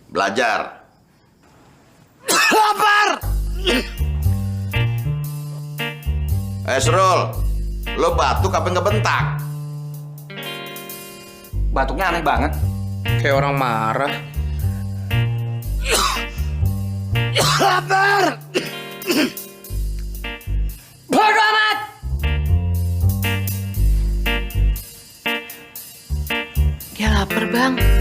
Belajar. Lapar. Esrul, lo batuk apa ngebentak? Batuknya aneh banget. Kayak orang marah. Lapar. Bodoh amat. Dia lapar, Bang.